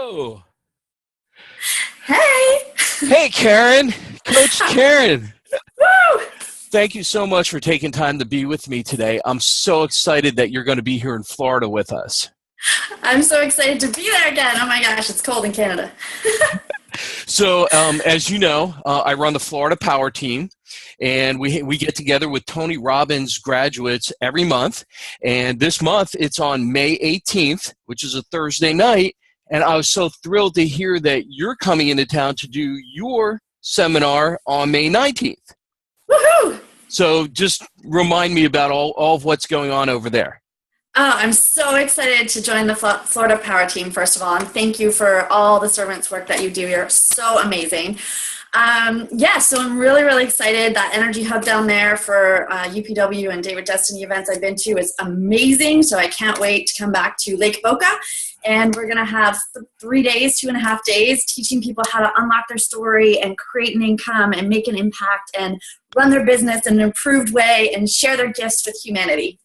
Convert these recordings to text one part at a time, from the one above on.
Hello. Hey. Hey, Keren. Coach Keren. Woo! Thank you so much for taking time to be with me today. I'm so excited that you're going to be here in Florida with us. I'm so excited to be there again. Oh my gosh, it's cold in Canada. So, as you know, I run the Florida Power Team, and we get together with Tony Robbins graduates every month. And this month, it's on May 18th, which is a Thursday night. And I was so thrilled to hear that you're coming into town to do your seminar on May 19th. Woohoo! So just remind me about all of what's going on over there. Oh, I'm so excited to join the Florida Power Team, first of all, and thank you for all the servants work that you do. You're so amazing. So I'm really, really excited. That Energy Hub down there for UPW and David Destiny events I've been to is amazing, so I can't wait to come back to Lake Boca. And we're going to have 3 days, 2.5 days, teaching people how to unlock their story and create an income and make an impact and run their business in an improved way and share their gifts with humanity.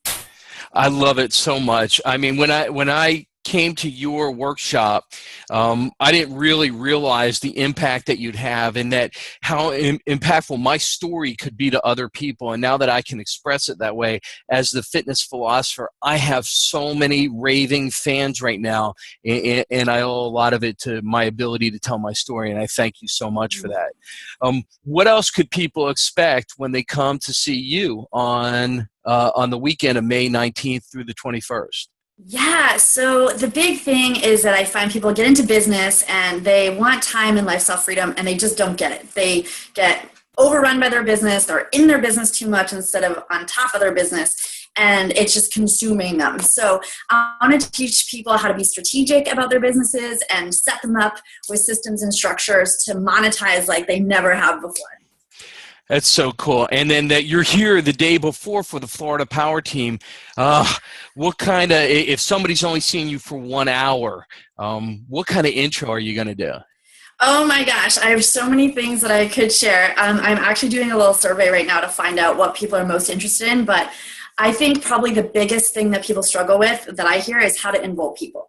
I love it so much. I mean, when I came to your workshop, I didn't really realize the impact that you'd have and that how impactful my story could be to other people. And now that I can express it that way as the fitness philosopher, I have so many raving fans right now, and I owe a lot of it to my ability to tell my story, and I thank you so much for that. What else could people expect when they come to see you on the weekend of May 19th through the 21st? Yeah, so the big thing is that I find people get into business and they want time and lifestyle freedom and they just don't get it. They get overrun by their business, they're in their business too much instead of on top of their business, and it's just consuming them. So I wanted to teach people how to be strategic about their businesses and set them up with systems and structures to monetize like they never have before. That's so cool. And then that you're here the day before for the Florida Power Team. What kind of, if somebody's only seeing you for 1 hour, what kind of intro are you going to do? Oh my gosh, I have so many things that I could share. I'm actually doing a little survey right now to find out what people are most interested in, but I think probably the biggest thing that people struggle with that I hear is how to enroll people.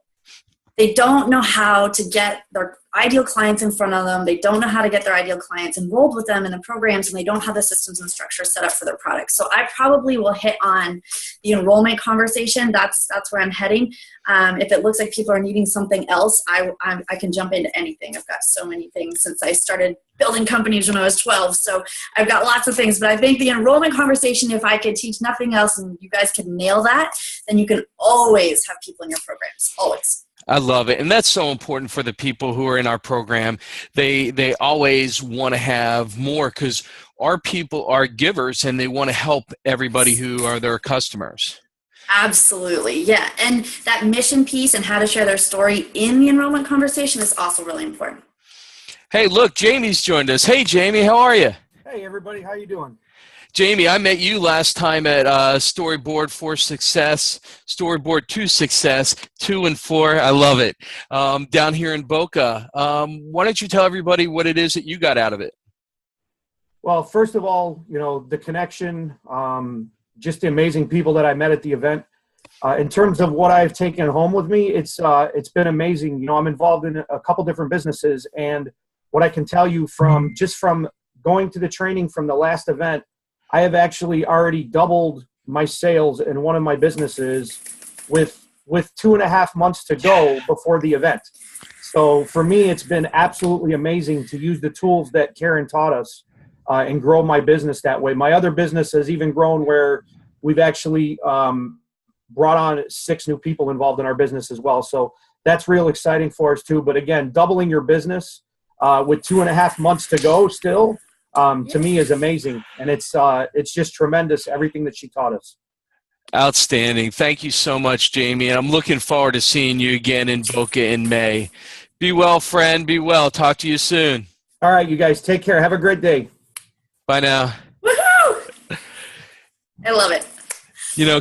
They don't know how to get their ideal clients in front of them. They don't know how to get their ideal clients enrolled with them in the programs, and they don't have the systems and structures set up for their products. So I probably will hit on the enrollment conversation. That's where I'm heading. If it looks like people are needing something else, I can jump into anything. I've got so many things since I started building companies when I was 12. So I've got lots of things. But I think the enrollment conversation, if I could teach nothing else and you guys could nail that, then you can always have people in your programs, always. I love it. And that's so important for the people who are in our program. They always want to have more because our people are givers and they want to help everybody who are their customers. Absolutely. Yeah. And that mission piece and how to share their story in the enrollment conversation is also really important. Hey, look, Jamie's joined us. Hey, Jamie, how are you? Hey, everybody. How you doing? Jamie, I met you last time at StoryBoard for Success, StoryBoard to Success, 2 and 4. I love it. Down here in Boca. Why don't you tell everybody what it is that you got out of it? Well, first of all, the connection, just the amazing people that I met at the event. In terms of what I've taken home with me, it's been amazing. I'm involved in a couple different businesses, and what I can tell you from going to the training from the last event, I have actually already doubled my sales in one of my businesses with 2.5 months to go before the event. So for me, it's been absolutely amazing to use the tools that Keren taught us and grow my business that way. My other business has even grown where we've actually brought on 6 new people involved in our business as well. So that's real exciting for us too. But again, doubling your business with 2.5 months to go still, to me is amazing, and it's just tremendous, everything that she taught us. Outstanding. Thank you so much, Jamie, and I'm looking forward to seeing you again in Boca in May. Be well, friend. Be well. Talk to you soon. All right, you guys, take care. Have a great day. Bye now. Woohoo! I love it.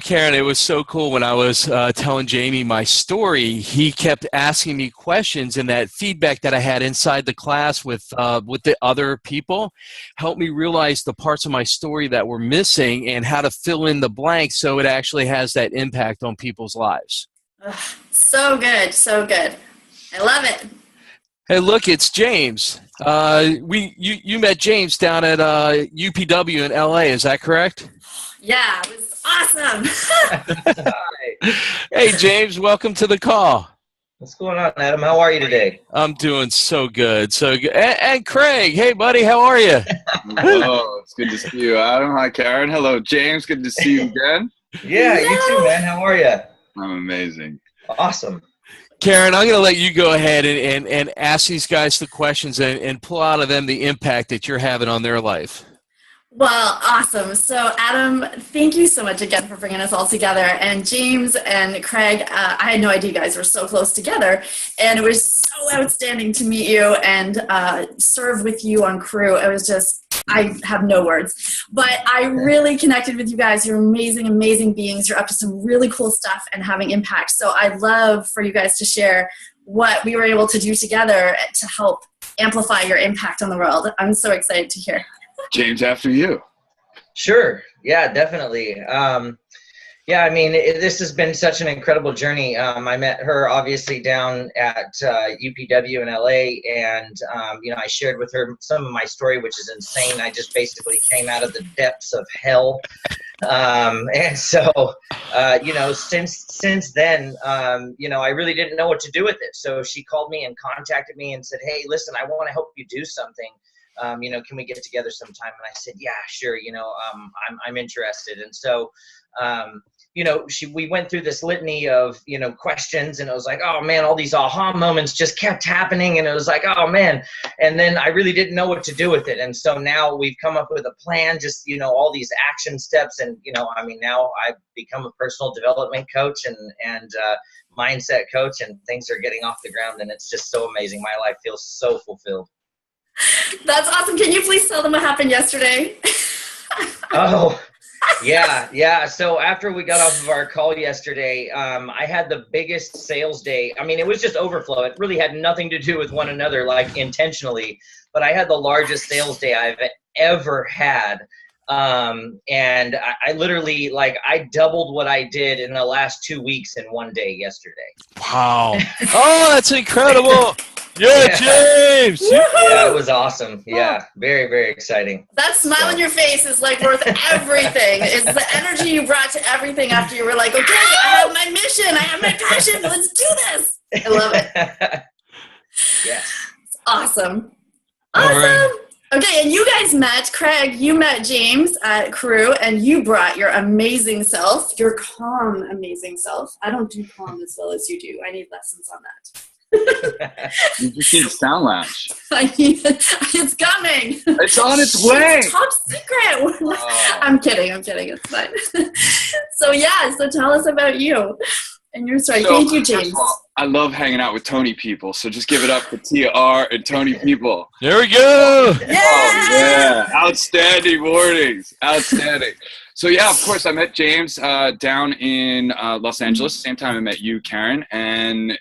Keren, it was so cool when I was telling Jamie my story. He kept asking me questions, and that feedback that I had inside the class with the other people helped me realize the parts of my story that were missing and how to fill in the blanks so it actually has that impact on people's lives. So good. So good. I love it. Hey, look, it's James. You met James down at UPW in LA. Is that correct? Yeah, it was awesome. Hi. Hey, James, welcome to the call. What's going on, Adam? How are you today? I'm doing so good, so good. And Craig, hey, buddy, how are you? Hello, it's good to see you, Adam. Hi, Karen. Hello, James. Good to see you again. Yeah, you too, man. How are you? I'm amazing. Awesome. Karen, I'm going to let you go ahead and ask these guys the questions and pull out of them the impact that you're having on their life. Well, awesome. So, Adam, thank you so much again for bringing us all together. And James and Craig, I had no idea you guys were so close together. And it was so outstanding to meet you and serve with you on crew. It was just, I have no words. But I really connected with you guys. You're amazing, amazing beings. You're up to some really cool stuff and having impact. So I'd love for you guys to share what we were able to do together to help amplify your impact on the world. I'm so excited to hear. James, after you. Sure. Yeah, definitely. Yeah, I mean, this has been such an incredible journey. I met her obviously down at UPW in LA, and you know, I shared with her some of my story, which is insane. I just basically came out of the depths of hell, and so you know, since then, you know, I really didn't know what to do with it. So she called me and contacted me and said, "Hey, listen, I want to help you do something. You know, can we get together sometime?" And I said, "Yeah, sure. You know, I'm interested." And so, you know, we went through this litany of, you know, questions, and it was like, oh man, all these aha moments just kept happening. And it was like, oh man. And then I really didn't know what to do with it. And so now we've come up with a plan, just, you know, all these action steps. And, you know, I mean, now I've become a personal development coach and mindset coach, and things are getting off the ground, and it's just so amazing. My life feels so fulfilled. That's awesome. Can you please tell them what happened yesterday? Oh, yeah. So after we got off of our call yesterday, I had the biggest sales day. I mean, it was just overflow. It really had nothing to do with one another, like intentionally, but I had the largest sales day I've ever had. And I literally, like, I doubled what I did in the last 2 weeks in one day yesterday. Wow. Oh, that's incredible. Yeah, James. Yeah, it was awesome. Yeah, very, very exciting. That smile on your face is like worth everything. It's the energy you brought to everything after you were like, okay, I have my mission, I have my passion, let's do this. I love it. Yes. It's awesome. All Awesome. right. Okay, and you guys met, Craig, you met James at Crew, and you brought your amazing self, your calm, amazing self. I don't do calm as well as you do. I need lessons on that. You just need a sound lounge. It's coming. It's on its way. Top secret. Oh. I'm kidding. It's fine. So tell us about you and your story. Thank you, James. All, I love hanging out with Tony people, so just give it up for TR and Tony people. There we go. Yeah. Oh, yeah. Outstanding mornings. Outstanding. So, yeah, of course, I met James down in Los Angeles, same time I met you, Karen, and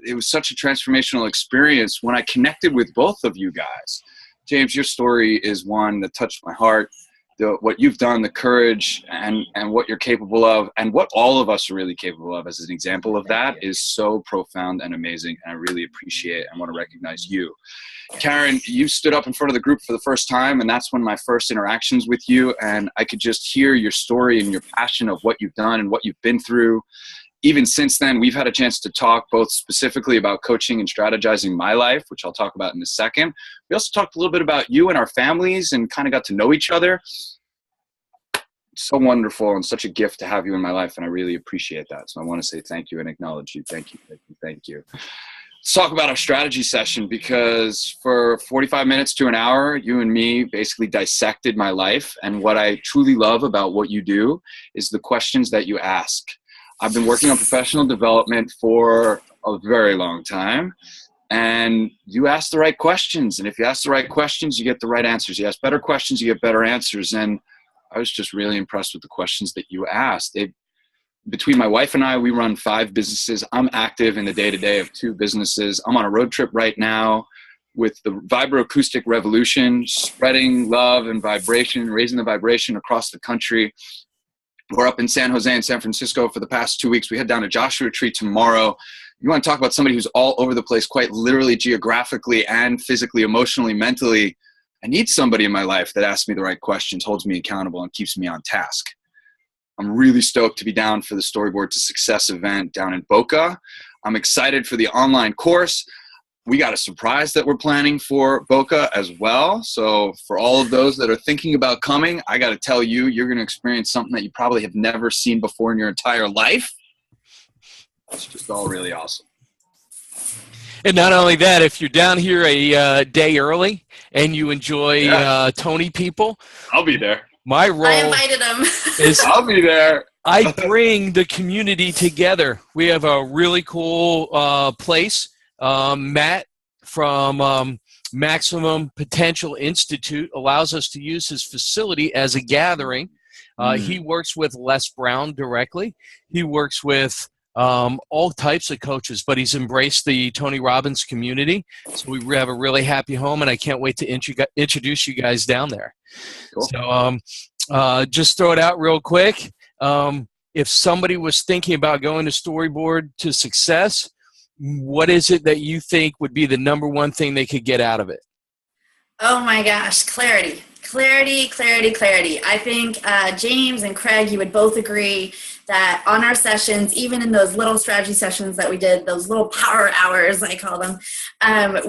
it was such a transformational experience when I connected with both of you guys. James, your story is one that touched my heart. What you've done, the courage and what you're capable of, and what all of us are really capable of as an example of that is so profound and amazing, and I really appreciate and want to recognize you. Karen, you stood up in front of the group for the first time, and that's one of my first interactions with you, and I could just hear your story and your passion of what you've done and what you've been through. Even since then, we've had a chance to talk both specifically about coaching and strategizing my life, which I'll talk about in a second. We also talked a little bit about you and our families and kind of got to know each other. So wonderful and such a gift to have you in my life, and I really appreciate that. So I want to say thank you and acknowledge you. Thank you. Thank you. Let's talk about our strategy session, because for 45 minutes to an hour, you and me basically dissected my life. And what I truly love about what you do is the questions that you ask. I've been working on professional development for a very long time, and you ask the right questions. And if you ask the right questions, you get the right answers. You ask better questions, you get better answers. And I was just really impressed with the questions that you asked. Between my wife and I, we run 5 businesses. I'm active in the day-to-day of 2 businesses. I'm on a road trip right now with the Vibroacoustic Revolution, spreading love and vibration, raising the vibration across the country. We're up in San Jose and San Francisco for the past 2 weeks. We head down to Joshua Tree tomorrow You want to talk about somebody who's all over the place, quite literally, geographically, and physically, emotionally, mentally. I need somebody in my life that asks me the right questions, holds me accountable, and keeps me on task. I'm really stoked to be down for the Storyboard to Success event down in Boca. I'm excited for the online course. We got a surprise that we're planning for Boca as well. So for all of those that are thinking about coming, I got to tell you, you're going to experience something that you probably have never seen before in your entire life. It's just all really awesome. And not only that, if you're down here a day early and you enjoy Tony people, I'll be there. My role I invited him. is I'll be there. I bring the community together. We have a really cool place. Matt from Maximum Potential Institute allows us to use his facility as a gathering. He works with Les Brown directly. He works with all types of coaches, but he's embraced the Tony Robbins community. So we have a really happy home, and I can't wait to introduce you guys down there. Cool. So just throw it out real quick. If somebody was thinking about going to Storyboard to Success, what is it that you think would be the number one thing they could get out of it? Oh my gosh, clarity. Clarity, clarity, clarity. I think James and Craig, you would both agree that on our sessions, even in those little strategy sessions that we did, those little power hours, I call them,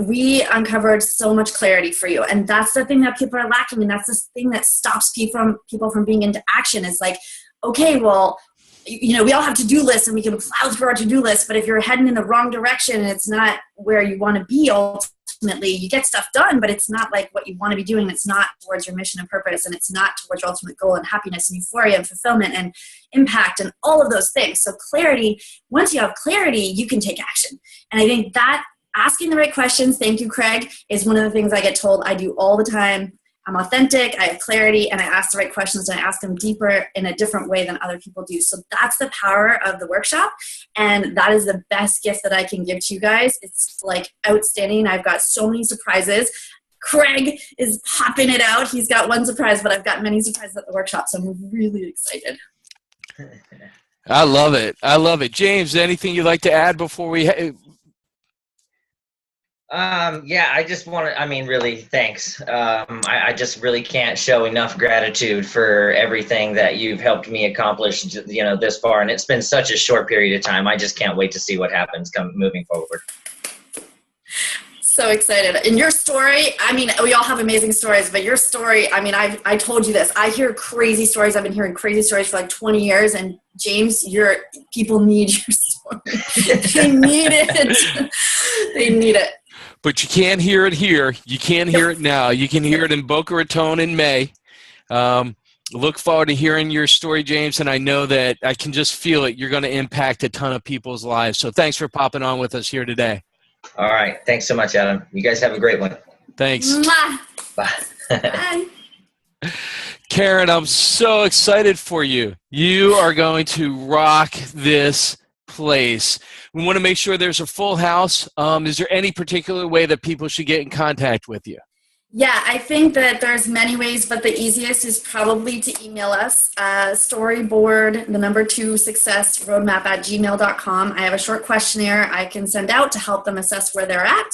we uncovered so much clarity for you. And that's the thing that people are lacking. And that's the thing that stops people from being into action is like, okay, well, you know, we all have to-do lists and we can plow through our to-do list, but if you're heading in the wrong direction and it's not where you want to be ultimately, you get stuff done, but it's not like what you want to be doing. It's not towards your mission and purpose, and it's not towards your ultimate goal and happiness and euphoria and fulfillment and impact and all of those things. So clarity, once you have clarity, you can take action. And I think that asking the right questions, thank you, Craig, is one of the things I get told I do all the time. I'm authentic, I have clarity, and I ask the right questions, and I ask them deeper in a different way than other people do. So that's the power of the workshop, and that is the best gift that I can give to you guys. It's like outstanding. I've got so many surprises. Craig is popping it out. He's got one surprise, but I've got many surprises at the workshop, so I'm really excited. I love it. I love it. James, anything you'd like to add before we Yeah, I just want to, I mean, really, thanks. I just really can't show enough gratitude for everything that you've helped me accomplish, you know, this far. And it's been such a short period of time. I just can't wait to see what happens moving forward. So excited. And your story, I mean, we all have amazing stories, but your story, I mean, I told you this. I hear crazy stories. I've been hearing crazy stories for like 20 years. And James, people need your story. They need it. They need it. But you can't hear it here. You can't hear it now. You can hear it in Boca Raton in May. Look forward to hearing your story, James, and I know that I can just feel it. You're going to impact a ton of people's lives. So thanks for popping on with us here today. All right. Thanks so much, Adam. You guys have a great one. Thanks. Mwah. Bye. Bye. Keren, I'm so excited for you. You are going to rock this place. We want to make sure there's a full house. Is there any particular way that people should get in contact with you? Yeah, I think that there's many ways, but the easiest is probably to email us, StoryBoard, 2 success roadmap @gmail.com. I have a short questionnaire I can send out to help them assess where they're at.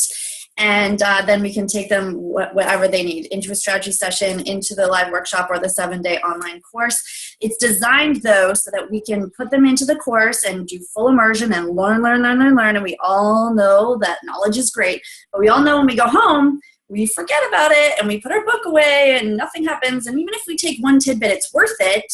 And then we can take them whatever they need into a strategy session, into the live workshop, or the 7-day online course. It's designed, though, so that we can put them into the course and do full immersion and learn. And we all know that knowledge is great. But we all know when we go home, we forget about it and we put our book away and nothing happens. And even if we take one tidbit, it's worth it.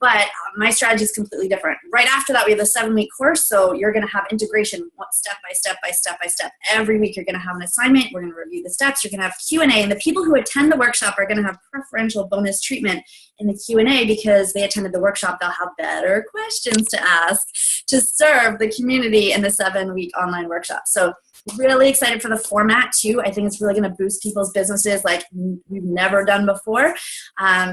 But my strategy is completely different. Right after that, we have a 7-week course. So you're going to have integration step by step. Every week, you're going to have an assignment. We're going to review the steps. You're going to have Q&A. And the people who attend the workshop are going to have preferential bonus treatment in the Q&A because they attended the workshop. They'll have better questions to ask to serve the community in the 7-week online workshop. So really excited for the format too. I think it's really going to boost people's businesses like we've never done before.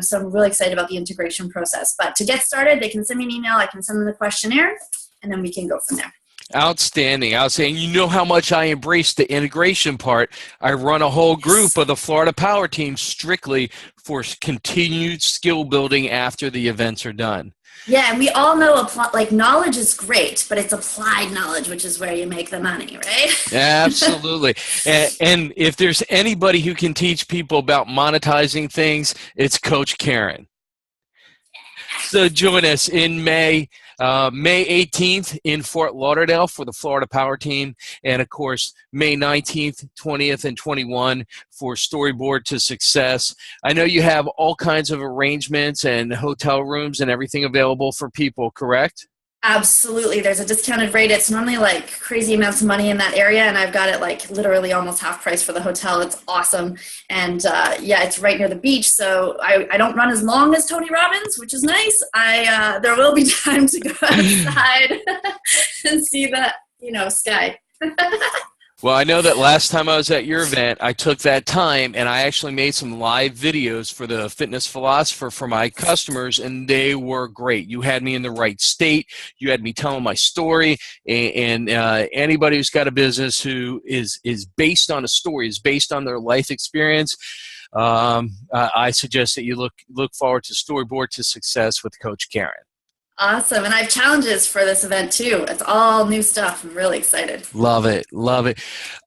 So I'm really excited about the integration process. But to get started, they can send me an email. I can send them the questionnaire, and then we can go from there. Outstanding. Outstanding. You know how much I embrace the integration part. I run a whole group of the Florida Power Team strictly for continued skill building after the events are done. Yeah, and we all know like knowledge is great, but it's applied knowledge, which is where you make the money, right? Absolutely. And if there's anybody who can teach people about monetizing things, it's Coach Keren. So join us in May 18th in Fort Lauderdale for the Florida Power Team, and of course May 19th, 20th, and 21 for StoryBoard to Success. I know you have all kinds of arrangements and hotel rooms and everything available for people, correct? Absolutely. There's a discounted rate. It's normally like crazy amounts of money in that area, and I've got it like literally almost half price for the hotel. It's awesome. And yeah, it's right near the beach, so I don't run as long as Tony Robbins, which is nice. There will be time to go outside and see the, sky. Well, I know that last time I was at your event, I took that time and I actually made some live videos for the Fitness Philosopher for my customers, and they were great. You had me in the right state. You had me telling my story, and anybody who's got a business who is based on a story, is based on their life experience, I suggest that you look forward to StoryBoard to Success with Coach Keren. Awesome. And I have challenges for this event too. It's all new stuff. I'm really excited. Love it. Love it.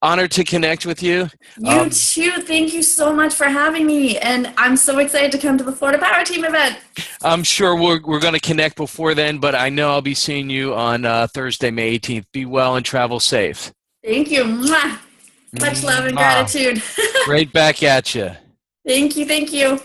Honored to connect with you. You too. Thank you so much for having me. And I'm so excited to come to the Florida Power Team event. I'm sure we're going to connect before then, but I know I'll be seeing you on Thursday, May 18th. Be well and travel safe. Thank you. Mwah. Much love and gratitude. Right back at you. Thank you. Thank you.